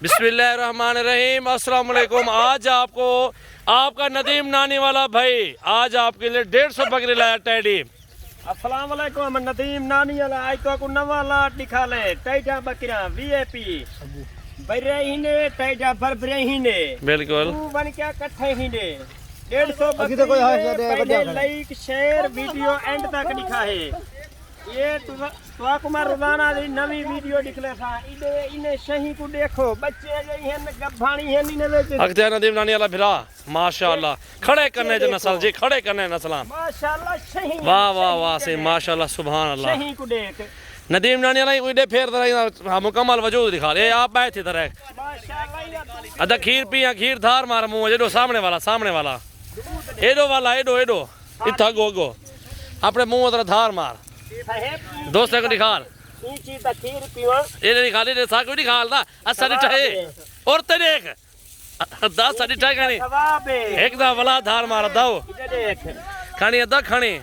बिस्मिल्लाहिर्रहमानिर्रहीम, अस्सलाम वालेकुम। आज आपको आपका नदीम नानी वाला भाई आज आपके लिए 150 बकरी लाया टेडी। अस्सलाम वालेकुम, नदीम नानी वाला आज तो नवा लाट दिखा ले। टैटा बकरियां वीआईपी बरहीने टैटा बरहीने बिल्कुल तू बन क्या इकट्ठे ही ने 150 बकरी। लाइक शेयर वीडियो एंड तक दिखा है। ये तो कुमार रोजाना दी नवी वीडियो दिखले था। इने सही को देखो, बच्चे जई हैं गभाणी हैं इने विच अख्तियार नदीम नानी वाला भिरा माशाल्लाह खड़े करने जो नस्ल जी, खड़े करने नस्ल माशाल्लाह सही। वाह वाह वाह से माशाल्लाह सुभान अल्लाह। सही को देख नदीम नानी वाला उड़े फेर तरह मुकम्मल वजूद दिखा ले। आप बैठे तरह माशाल्लाह। अदा खीर पिया खीर धार मार मुंह जेडो सामने वाला एडो वाला एडो एडो इथा गो अपने मुंह तरह धार मार दोस्त को निकाल ये निकाल दे सा कोई निकाल दा असा दिठाए और ते देख दा सा दिठाए खानी एक दा वाला धार मार दाओ खानी अदा खानी।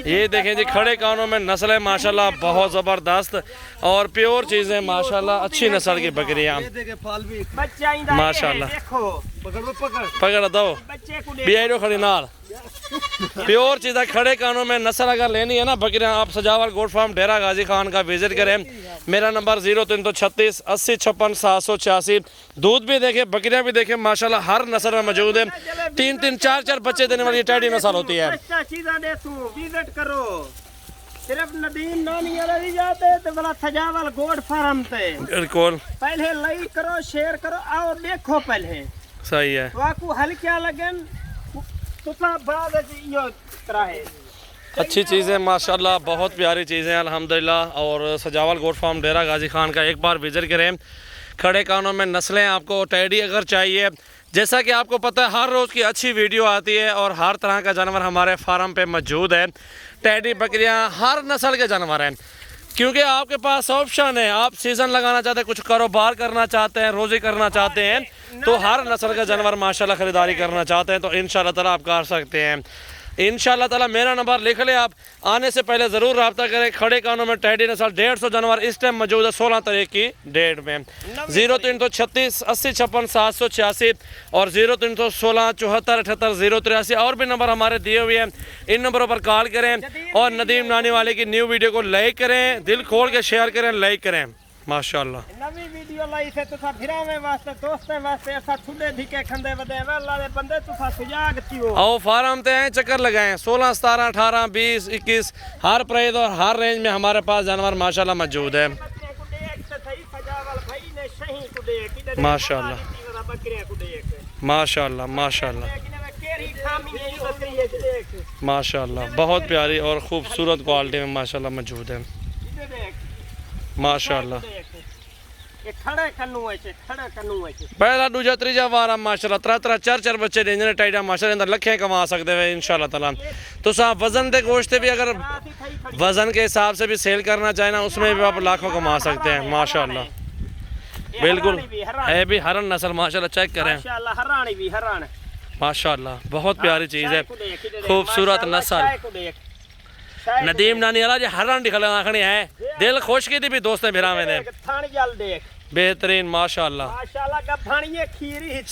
ये देखें जी खड़े कानों में नस्ल है माशाल्लाह बहुत जबरदस्त और प्योर चीजें माशाल्लाह, अच्छी नस्ल की बकरियां माशाल्लाह। पकड़ दो बियारो खड़ी नाल प्योर चीज़ें खड़े कानों में नस्ल अगर लेनी है ना बकरियां, आप सजावल गोट फार्म डेरा गाजी खान का विजिट करें। मेरा नंबर 0336 80 56 786। दूध भी देखें, बकरियां भी देखें माशाल्लाह हर नस्ल में मौजूद है। 3 4 4 बच्चे देने वाली टैडी नस्ल होती है। विजिट करो सिर्फ नदीम नानी वाले ही जाते तो बड़ा सजावल गोट फार्म पे। बिल्कुल पहले लाइक करो शेयर करो आओ देखो पहले सही है। तो आपको हल क्या लगन अच्छी चीज़ें माशाल्लाह, बहुत प्यारी चीज़ें अल्हम्दुलिल्लाह। और सजावल गोट फार्म डेरा गाजी खान का एक बार विजिट करें। खड़े कानों में नस्लें आपको टैडी अगर चाहिए, जैसा कि आपको पता है हर रोज़ की अच्छी वीडियो आती है और हर तरह का जानवर हमारे फार्म पे मौजूद है। टैडी बकरियां हर नस्ल के जानवर हैं क्योंकि आपके पास ऑप्शन है। आप सीज़न लगाना चाहते हैं, कुछ कारोबार करना चाहते हैं, रोज़ी करना चाहते हैं, तो हर नस्ल का जानवर माशाल्लाह ख़रीदारी करना चाहते हैं तो इंशाल्लाह ताला आप कर सकते हैं। इंशाल्लाह ताला मेरा नंबर लिख ले, आप आने से पहले ज़रूर रब्ता करें। खड़े कानों में टैडी नस्ल 150 जानवर इस टाइम मौजूद है 16 तारीख की डेट में। 0336 80 56 786 और 0316 74 78 083 और भी नंबर हमारे दिए हुए हैं। इन नंबरों पर कॉल करें और नदीम नानी वाले की न्यू वीडियो को लाइक करें, दिल खोल के शेयर करें, लाइक करें माशाल्लाह। नवी वीडियो लाई से तुसा फिरावे वास्ते दोस्तें वास्ते ऐसा छुडे धिके खंदे वदे वाला दे बंदे तुसा सुजाग थियो आओ फार्म ते हैं, चक्कर लगाएं। 16 17 18 20 21 हर प्राइस और हर रेंज में हमारे पास जानवर माशाल्लाह मौजूद है माशाल्लाह माशाल्लाह माशाल्लाह माशाल्लाह। बहुत प्यारी और खूबसूरत क्वालिटी में माशाल्लाह मौजूद है माशाल्लाह। पहला दूजा तीजा वार माशाल्लाह 3 4 4 बच्चे देंगे टाइडा माशाल्लाह अंदर लखें कमा सकते हैं इंशाल्लाह ताला। तो साहब वजन दे गोश्त भी अगर वजन के हिसाब से भी सेल करना चाहे ना उसमें भी आप लाखों कमा सकते हैं माशाल्लाह। बिल्कुल है भी हरन नस्ल माशाल्लाह, चेक करें माशाल्लाह बहुत प्यारी चीज़ है, खूबसूरत नस्ल। नदीम नानी वाला हरन दिखला आखनी है, दिल खुश की थी भी दोस्त भिरा में बेहतरीन माशाल्लाह।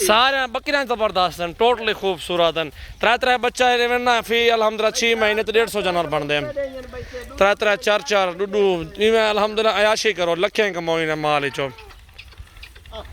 सारे बकरियां जबरदस्त हैं, टोटली खूबसूरत हैं। 3 बच्चा ना फी अल्हम्दुलिल्लाह 6 महीने तो 150 जानवर बनते हैं। 3 4 4 डुडू इवें अल्हम्दुलिल्लाह अयाशी करो, लखें कमाई ने माल चो।